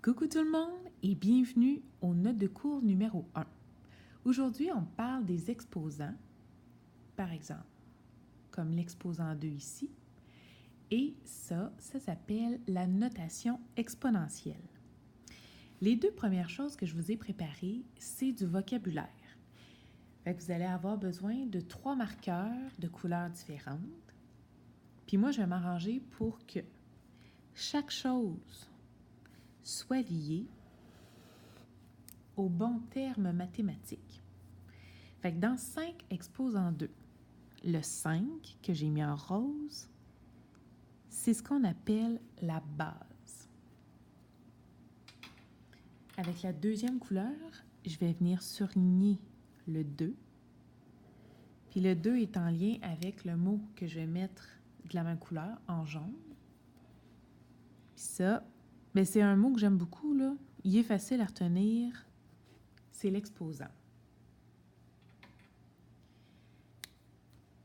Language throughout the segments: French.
Coucou tout le monde et bienvenue aux notes de cours numéro 1. Aujourd'hui, on parle des exposants, par exemple, comme l'exposant 2 ici, et ça s'appelle la notation exponentielle. Les deux premières choses que je vous ai préparées, c'est du vocabulaire. Fait que vous allez avoir besoin de 3 marqueurs de couleurs différentes. Puis moi, je vais m'arranger pour que chaque chose soit liée au bon terme mathématique. Fait que dans 5 exposants 2, le 5 que j'ai mis en rose, c'est ce qu'on appelle la base. Avec la deuxième couleur, je vais venir surligner le 2. Puis le 2 est en lien avec le mot que je vais mettre de la même couleur, en jaune. Puis ça, bien, c'est un mot que j'aime beaucoup, là. Il est facile à retenir. C'est l'exposant.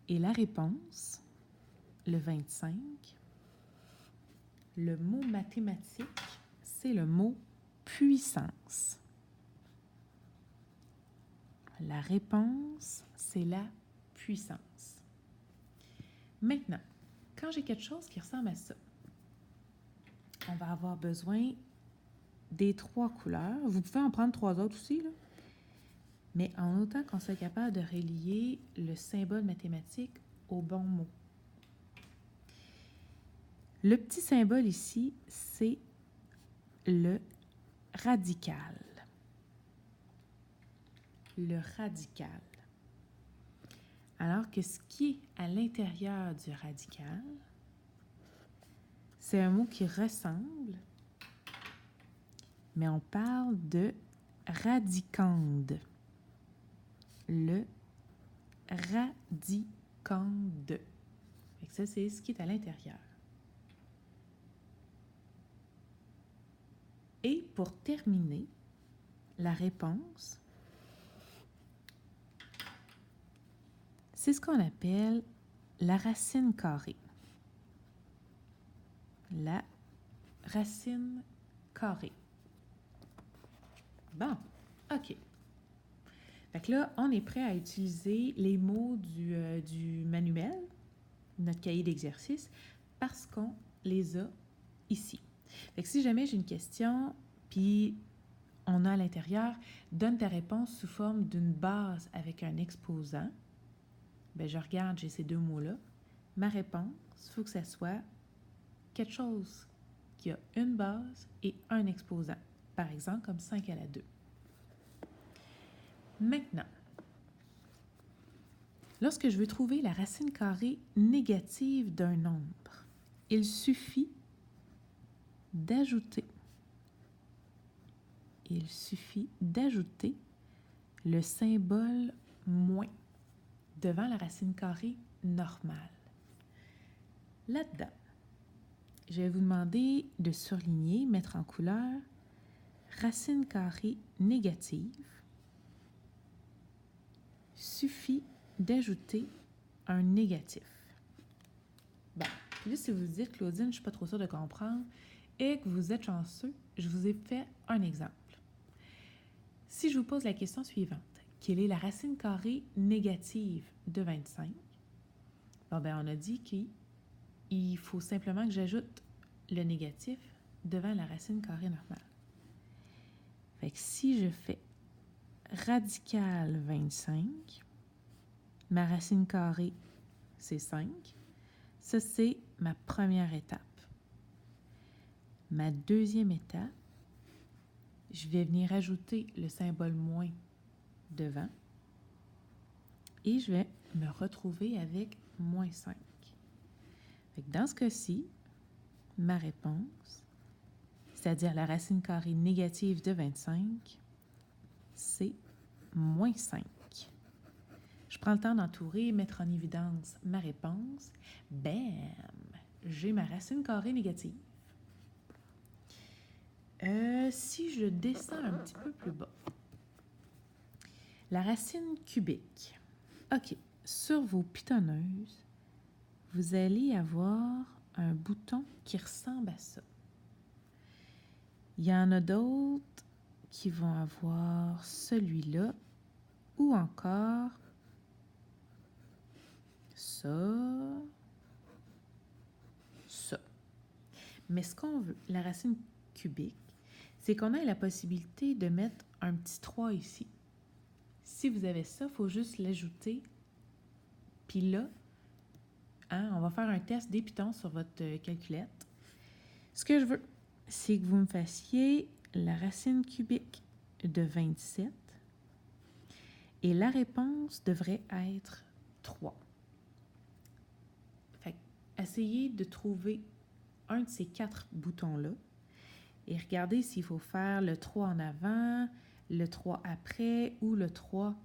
Et la réponse, le 25, le mot mathématique, c'est le mot puissance. La réponse, c'est la puissance. Maintenant, quand j'ai quelque chose qui ressemble à ça, on va avoir besoin des 3 couleurs. Vous pouvez en prendre 3 autres aussi, là. Mais en autant qu'on soit capable de relier le symbole mathématique au bon mot. Le petit symbole ici, c'est le radical. Le radical. Alors que ce qui est à l'intérieur du radical, c'est un mot qui ressemble, mais on parle de radicande. Le radicande. Fait que ça, c'est ce qui est à l'intérieur. Et pour terminer, la réponse, c'est ce qu'on appelle la racine carrée. La racine carrée. Bon, OK. Fait que là, on est prêt à utiliser les mots du manuel, notre cahier d'exercice, parce qu'on les a ici. Fait que si jamais j'ai une question, puis on a à l'intérieur, donne ta réponse sous forme d'une base avec un exposant, bien, je regarde, j'ai ces 2 mots-là. Ma réponse, il faut que ça soit quelque chose qui a une base et un exposant. Par exemple, comme 5 à la 2. Maintenant, lorsque je veux trouver la racine carrée négative d'un nombre, il suffit d'ajouter le symbole moins devant la racine carrée normale. Là-dedans, je vais vous demander de surligner, mettre en couleur racine carrée négative. Suffit d'ajouter un négatif. Bon, puis là, si vous vous dites, Claudine, je ne suis pas trop sûre de comprendre, et que vous êtes chanceux, je vous ai fait un exemple. Si je vous pose la question suivante, quelle est la racine carrée négative de 25? Bon, ben, on a dit qu'il faut simplement que j'ajoute le négatif devant la racine carrée normale. Fait que si je fais radical 25, ma racine carrée, c'est 5. Ça, c'est ma première étape. Ma deuxième étape, je vais venir ajouter le symbole moins devant et je vais me retrouver avec moins 5. Fait que dans ce cas-ci, ma réponse, c'est-à-dire la racine carrée négative de 25, c'est moins 5. Je prends le temps d'entourer et mettre en évidence ma réponse. Bam! J'ai ma racine carrée négative. Si je descends un petit peu plus bas, la racine cubique. OK. Sur vos pitonneuses, vous allez avoir un bouton qui ressemble à ça. Il y en a d'autres qui vont avoir celui-là ou encore ça, ça. Mais ce qu'on veut, la racine cubique, c'est qu'on ait la possibilité de mettre un petit 3 ici. Si vous avez ça, il faut juste l'ajouter. Puis là, on va faire un test des pitons sur votre calculette. Ce que je veux, c'est que vous me fassiez la racine cubique de 27 et la réponse devrait être 3. Fait que essayez de trouver un de ces 4 boutons-là et regardez s'il faut faire le 3 en avant, le 3 après ou le 3,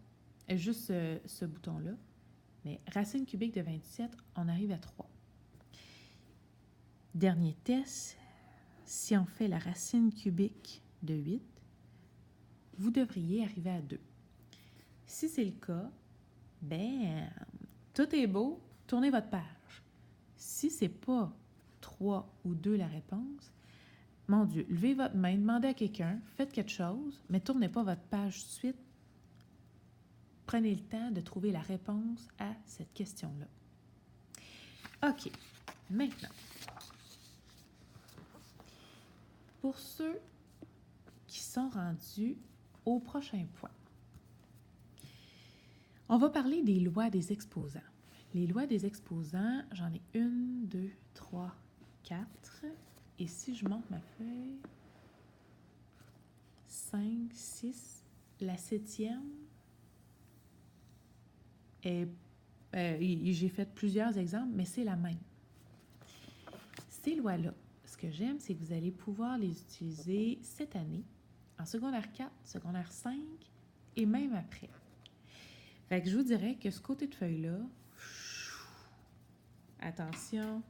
juste ce bouton-là. Mais racine cubique de 27, on arrive à 3. Dernier test, si on fait la racine cubique de 8, vous devriez arriver à 2. Si c'est le cas, ben, tout est beau, tournez votre page. Si c'est pas 3 ou 2 la réponse, mon Dieu, levez votre main, demandez à quelqu'un, faites quelque chose, mais tournez pas votre page tout de suite. Prenez le temps de trouver la réponse à cette question-là. OK, maintenant, pour ceux qui sont rendus au prochain point, on va parler des lois des exposants. Les lois des exposants, j'en ai 1, 2, 3, 4. Et si je monte ma feuille, 5, 6, la 7e, j'ai fait plusieurs exemples, mais c'est la même. Ces lois-là, ce que j'aime, c'est que vous allez pouvoir les utiliser cette année, en secondaire 4, secondaire 5 et même après. Fait que je vous dirais que ce côté de feuille-là, attention.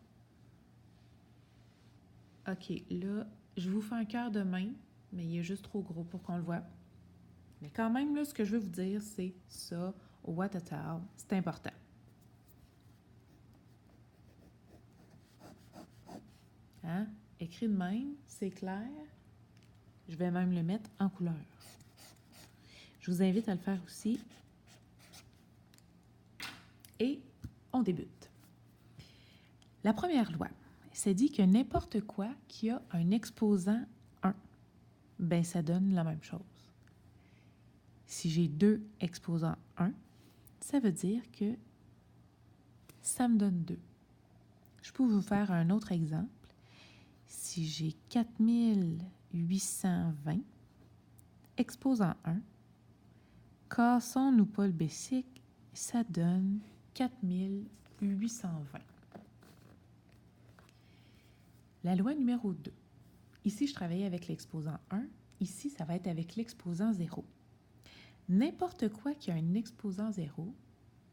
OK, là, je vous fais un cœur de main, mais il est juste trop gros pour qu'on le voit. Mais quand même, là, ce que je veux vous dire, c'est ça, Watatao, c'est important. Hein? Écrit de même, c'est clair. Je vais même le mettre en couleur. Je vous invite à le faire aussi. Et on débute. La première loi, ça dit que n'importe quoi qui a un exposant 1, ben ça donne la même chose. Si j'ai 2 exposants 1, ça veut dire que ça me donne 2. Je peux vous faire un autre exemple. Si j'ai 4820 exposant 1, cassons-nous pas le basic, ça donne 4820. La loi numéro 2. Ici, je travaillais avec l'exposant 1. Ici, ça va être avec l'exposant 0. N'importe quoi qui a un exposant 0,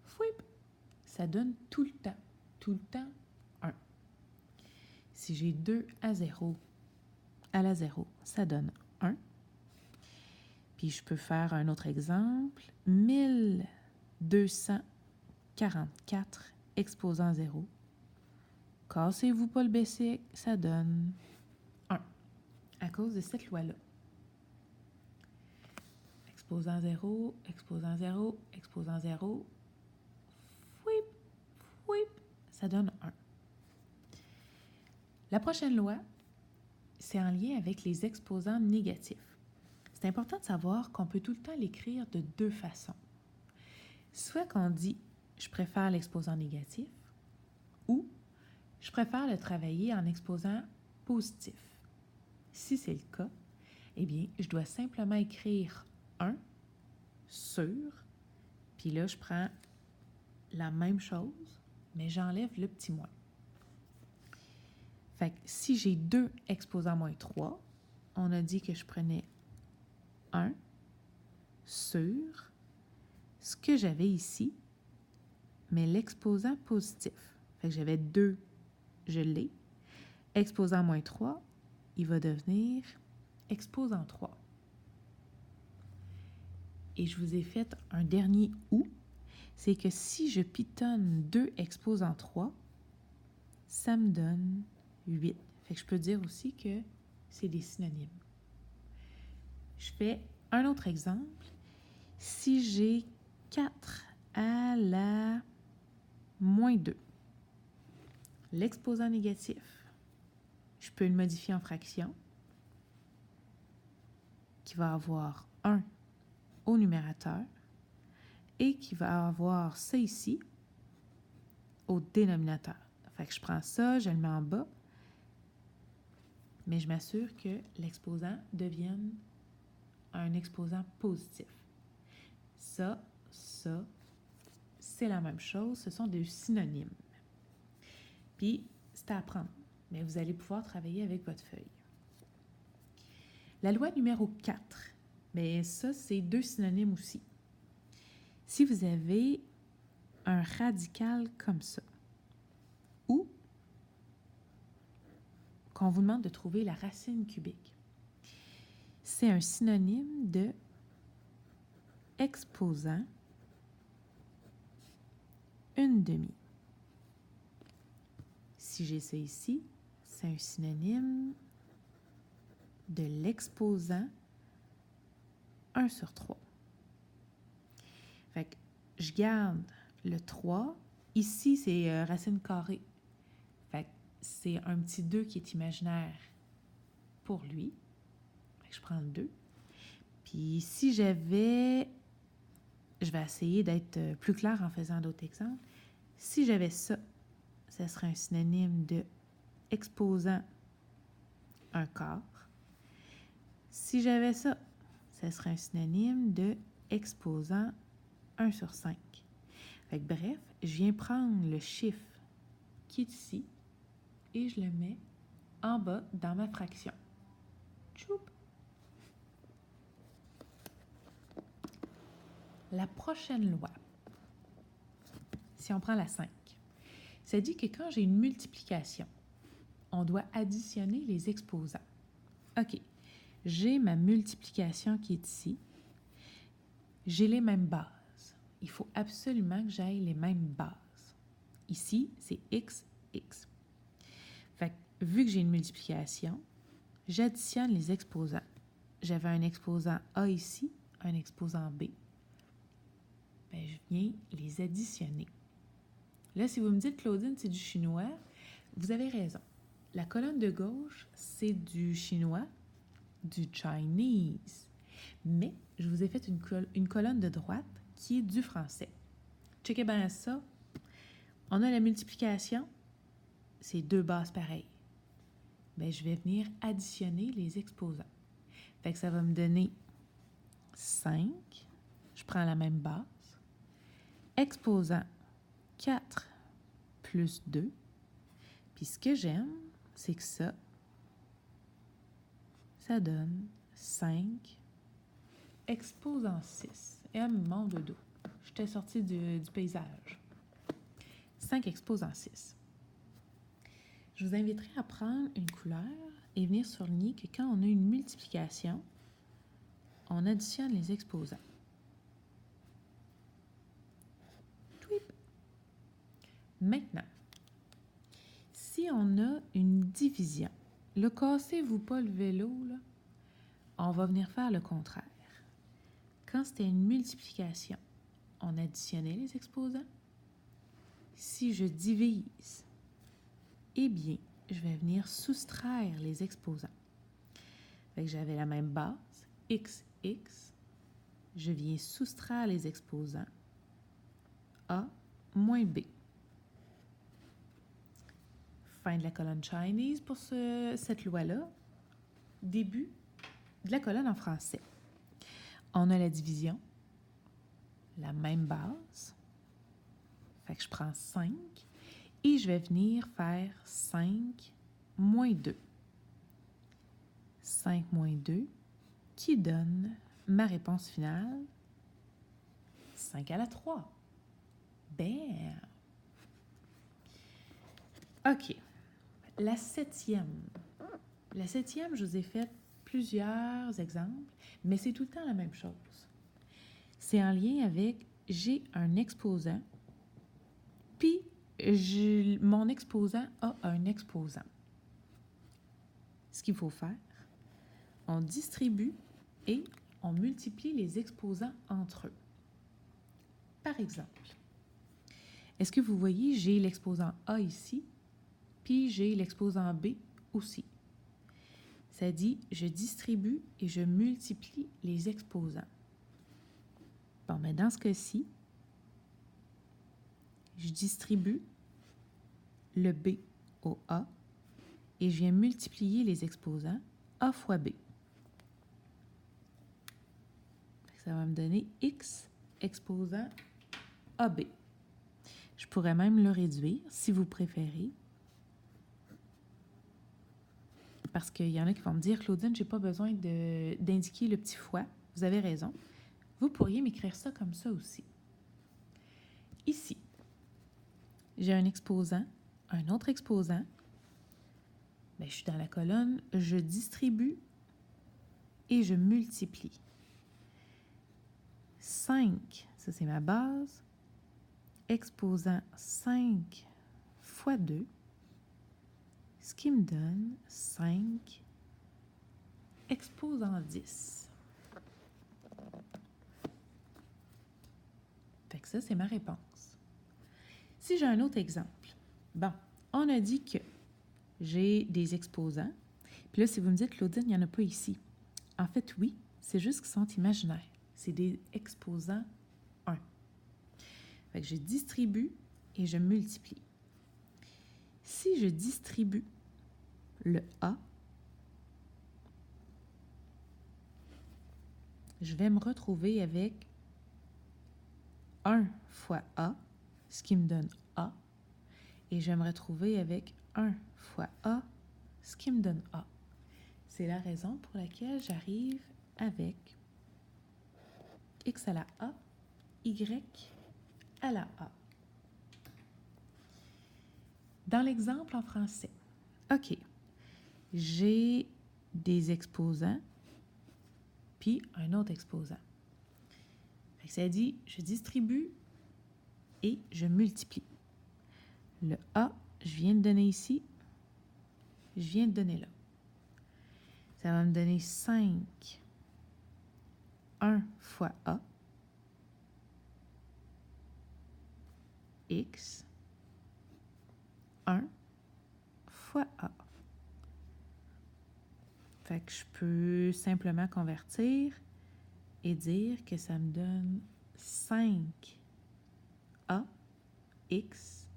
fouip, ça donne tout le temps 1. Si j'ai 2 à 0, à la 0, ça donne 1. Puis je peux faire un autre exemple. 1244 exposant 0. Cassez-vous pas le basic, ça donne 1. À cause de cette loi-là. Exposant 0, exposant 0, exposant 0. Fouip, fouip, ça donne 1. La prochaine loi, c'est en lien avec les exposants négatifs. C'est important de savoir qu'on peut tout le temps l'écrire de 2 façons. Soit qu'on dit « je préfère l'exposant négatif » ou « je préfère le travailler en exposant positif ». Si c'est le cas, eh bien, je dois simplement écrire 1 sur, puis là, je prends la même chose, mais j'enlève le petit moins. Fait que si j'ai 2 exposants moins 3, on a dit que je prenais 1 sur ce que j'avais ici, mais l'exposant positif. Fait que j'avais 2, je l'ai. Exposant moins 3, il va devenir exposant 3. Et je vous ai fait un dernier « ou », c'est que si je pitonne 2 exposant 3, ça me donne 8. Fait que je peux dire aussi que c'est des synonymes. Je fais un autre exemple. Si j'ai 4 à la moins 2, l'exposant négatif, je peux le modifier en fraction, qui va avoir 1 au numérateur et qui va avoir ça ici au dénominateur. Fait que je prends ça, je le mets en bas, mais je m'assure que l'exposant devienne un exposant positif. Ça, c'est la même chose. Ce sont des synonymes. Puis, c'est à apprendre, mais vous allez pouvoir travailler avec votre feuille. La loi numéro 4, bien ça, c'est 2 synonymes aussi. Si vous avez un radical comme ça, ou qu'on vous demande de trouver la racine cubique, c'est un synonyme de exposant une demi. Si j'ai ça ici, c'est un synonyme de l'exposant 1 sur 3. Fait que je garde le 3. Ici, c'est racine carrée. Fait que c'est un petit 2 qui est imaginaire pour lui. Fait que je prends le 2. Puis si j'avais... Je vais essayer d'être plus clair en faisant d'autres exemples. Si j'avais ça, ça serait un synonyme de exposant un quart. Si j'avais ça, ça serait un synonyme de exposant 1 sur 5. Fait que bref, je viens prendre le chiffre qui est ici et je le mets en bas dans ma fraction. Tchoup! La prochaine loi, si on prend la 5, ça dit que quand j'ai une multiplication, on doit additionner les exposants. OK, j'ai ma multiplication qui est ici. J'ai les mêmes bases. Il faut absolument que j'aille les mêmes bases. Ici, c'est x, x. Fait que, vu que j'ai une multiplication, j'additionne les exposants. J'avais un exposant A ici, un exposant B. Bien, je viens les additionner. Là, si vous me dites, Claudine, c'est du chinois, vous avez raison. La colonne de gauche, c'est du chinois, du Chinese. Mais je vous ai fait une colonne de droite qui est du français. Checkez bien ça. On a la multiplication, c'est 2 bases pareilles. Bien, je vais venir additionner les exposants. Fait que ça va me donner 5. Je prends la même base. Exposant 4 plus 2. Puis ce que j'aime, c'est que ça donne 5 exposant 6. M, mon dodo. J'étais sortie du paysage. 5 exposant 6. Je vous inviterai à prendre une couleur et venir surligner que quand on a une multiplication, on additionne les exposants. Tweep. Maintenant, si on a une division, le cassez-vous pas le vélo, là, on va venir faire le contraire. Quand c'était une multiplication, on additionnait les exposants. Si je divise, eh bien, je vais venir soustraire les exposants. Fait que j'avais la même base, x, x. Je viens soustraire les exposants. A moins B. Fin de la colonne Chinese pour cette loi-là. Début de la colonne en français. On a la division, la même base. Fait que je prends 5 et je vais venir faire 5 moins 2. 5 moins 2 qui donne ma réponse finale, 5 à la 3. Bam! OK. La 7e. La 7e, je vous ai fait plusieurs exemples, mais c'est tout le temps la même chose. C'est en lien avec j'ai un exposant, puis mon exposant a un exposant. Ce qu'il faut faire, on distribue et on multiplie les exposants entre eux. Par exemple, est-ce que vous voyez, j'ai l'exposant A ici, puis j'ai l'exposant B aussi. Ça dit, je distribue et je multiplie les exposants. Bon, mais dans ce cas-ci, je distribue le B au A et je viens multiplier les exposants A fois B. Ça va me donner X exposant AB. Je pourrais même le réduire si vous préférez. Parce qu'il y en a qui vont me dire, Claudine, je n'ai pas besoin d'indiquer le petit fois. Vous avez raison. Vous pourriez m'écrire ça comme ça aussi. Ici, j'ai un exposant, un autre exposant. Bien, je suis dans la colonne, je distribue et je multiplie. 5, ça c'est ma base. Exposant 5 fois 2, ce qui me donne 5 exposant 10. Fait que ça, c'est ma réponse. Si j'ai un autre exemple, bon, on a dit que j'ai des exposants. Puis là, si vous me dites, Claudine, il n'y en a pas ici. En fait, oui, c'est juste qu'ils sont imaginaires. C'est des exposants 1. Fait que je distribue et je multiplie. Si je distribue le A, je vais me retrouver avec 1 fois A, ce qui me donne A. Et je vais me retrouver avec 1 fois A, ce qui me donne A. C'est la raison pour laquelle j'arrive avec X à la A, Y à la A. Dans l'exemple en français, OK, j'ai des exposants, puis un autre exposant. Fait que ça dit, je distribue et je multiplie. Le A, je viens de donner ici, je viens de donner là. Ça va me donner 5, 1 fois A, X, 1 fois A. Fait que je peux simplement convertir et dire que ça me donne 5 A, X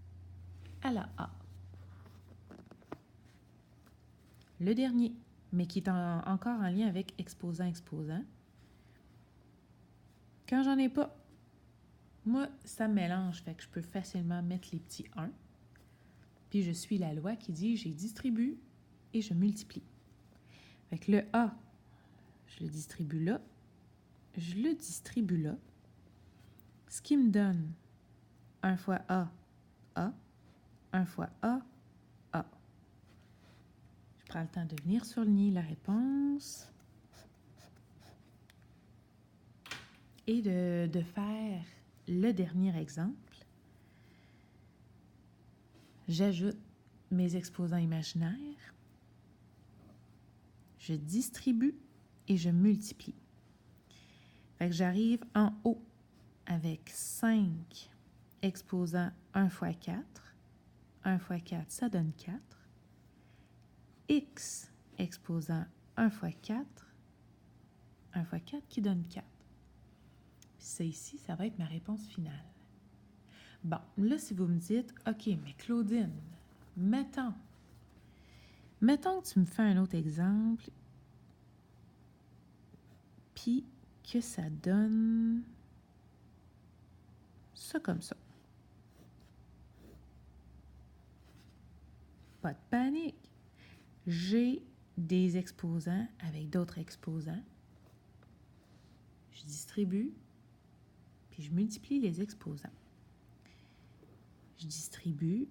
à la A. Le dernier, mais qui est encore en lien avec exposant-exposant. Quand j'en ai pas, moi, ça me mélange, fait que je peux facilement mettre les petits 1. Puis je suis la loi qui dit, j'ai distribue et je multiplie. Fait que le A, je le distribue là, je le distribue là, ce qui me donne 1 fois A, A, 1 fois A, A. Je prends le temps de venir surligner la réponse et de faire le dernier exemple. J'ajoute mes exposants imaginaires, je distribue et je multiplie. Fait que j'arrive en haut avec 5 exposants 1 fois 4. 1 fois 4, ça donne 4. X exposant 1 fois 4. 1 fois 4 qui donne 4. Puis ça ici, ça va être ma réponse finale. Bon, là, si vous me dites, OK, mais Claudine, mettons que tu me fais un autre exemple, puis que ça donne ça comme ça. Pas de panique. J'ai des exposants avec d'autres exposants. Je distribue, puis je multiplie les exposants. Je distribue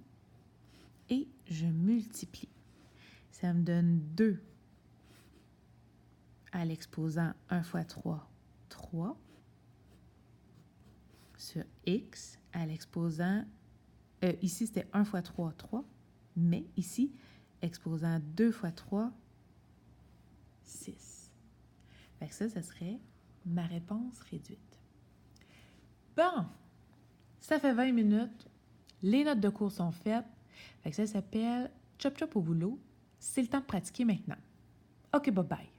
et je multiplie. Ça me donne 2 à l'exposant 1 fois 3, 3. Sur X à l'exposant, ici c'était 1 fois 3, 3. Mais ici, exposant 2 fois 3, 6. Fait que ça serait ma réponse réduite. Bon, ça fait 20 minutes. Les notes de cours sont faites. Fait que ça s'appelle Chop Chop au boulot. C'est le temps de pratiquer maintenant. OK, bye bye.